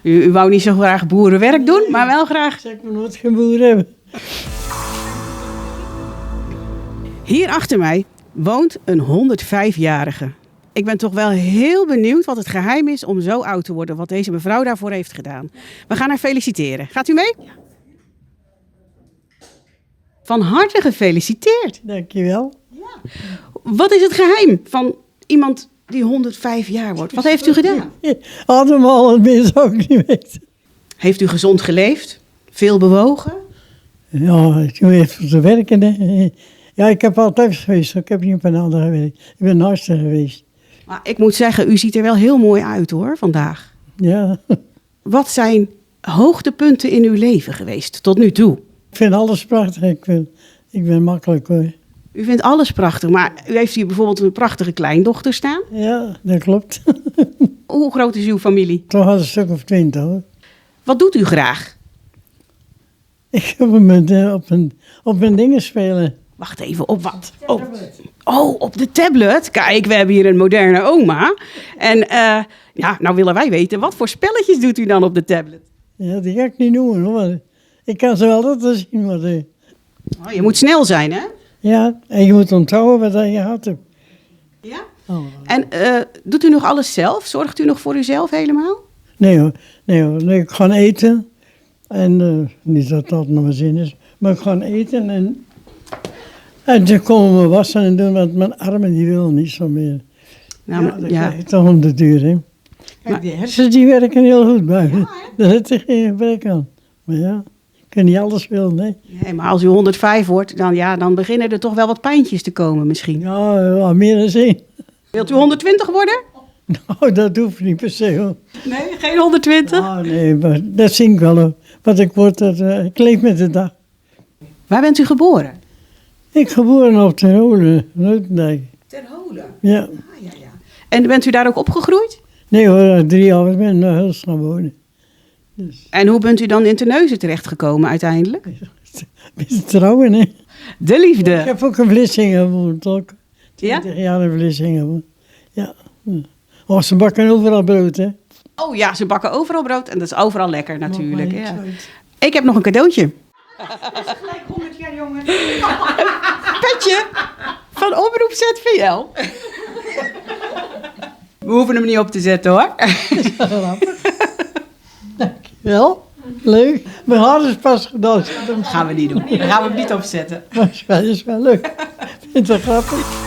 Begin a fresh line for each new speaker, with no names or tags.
U wou niet zo graag boerenwerk doen, maar wel graag...
Zeg maar nooit geen boer hebben.
Hier achter mij woont een 105-jarige. Ik ben toch wel heel benieuwd wat het geheim is om zo oud te worden. Wat deze mevrouw daarvoor heeft gedaan. We gaan haar feliciteren. Gaat u mee? Ja. Van harte gefeliciteerd.
Dankjewel.
Ja. Wat is het geheim van iemand die 105 jaar wordt? Wat heeft u gedaan?
Allemaal het meer zou ik niet weten.
Heeft u gezond geleefd? Veel bewogen?
Ja, ik doe even te werken. Hè. Ja, ik heb altijd geweest. Ik heb niet op een ander gewerkt. Ik ben naarste geweest.
Maar ik moet zeggen, u ziet er wel heel mooi uit hoor, vandaag.
Ja.
Wat zijn hoogtepunten in uw leven geweest tot nu toe?
Ik vind alles prachtig. Ik ben makkelijk hoor.
U vindt alles prachtig, maar u heeft hier bijvoorbeeld een prachtige kleindochter staan.
Ja, dat klopt.
Hoe groot is uw familie?
Toch had een stuk of 20 hoor.
Wat doet u graag?
Ik heb op mijn dingen spelen.
Wacht even, op wat? Op de tablet. Kijk, we hebben hier een moderne oma. En nou willen wij weten, wat voor spelletjes doet u dan op de tablet?
Ja, die ga ik niet noemen hoor. Ik kan ze wel dat zien. Maar,
je moet snel zijn, hè?
Ja, en je moet onthouden wat je gehad hebt.
Ja?
Oh.
En doet u nog alles zelf? Zorgt u nog voor uzelf helemaal?
Nee hoor. Nee, ik ga eten. En niet dat dat nog maar zin is. Maar ik ga eten en dan komen we wassen en doen, want mijn armen die willen niet zo meer.
Nou,
ja, dat krijg je toch om de duur, hè.
Maar
die hersens die werken heel goed bij me. Daar zit er geen gebrek aan. Maar ja, ik kan niet alles willen, hè.
Nee, maar als u 105 wordt, dan beginnen er toch wel wat pijntjes te komen misschien.
Ja, meer dan 1.
Wilt u 120 worden?
Nou, dat hoeft niet per se, hoor.
Nee, geen 120?
Oh, nee, maar dat zie ik wel, hoor. Wat ik word, ik leef met de dag.
Waar bent u geboren?
Ik geboren op Ter Holen, Nuitendijk.
Ter Holen?
Ja.
Ah, ja. En bent u daar ook opgegroeid?
Nee hoor, 3 jaar ik ben naar Huls gaan wonen. Dus.
En hoe bent u dan in Terneuzen terechtgekomen uiteindelijk?
Met trouwen, hè.
De liefde.
Ik heb ook in Vlissingen gewoond, ook. 20
Ja?
jaar in Vlissingen gewoond. Ja. Oh, ze bakken overal brood, hè.
Oh ja, ze bakken overal brood en dat is overal lekker natuurlijk.
Maar
Ja. Ik heb nog een cadeautje. Dat is gelijk 100 jaar jonger. Een petje van Omroep ZVL. We hoeven hem niet op te zetten hoor.
Dankjewel. Leuk. Mijn haar is pas gedaan.
Dat gaan we niet doen. Dan gaan we hem niet opzetten.
Maar het is wel leuk. Ik vind het wel grappig.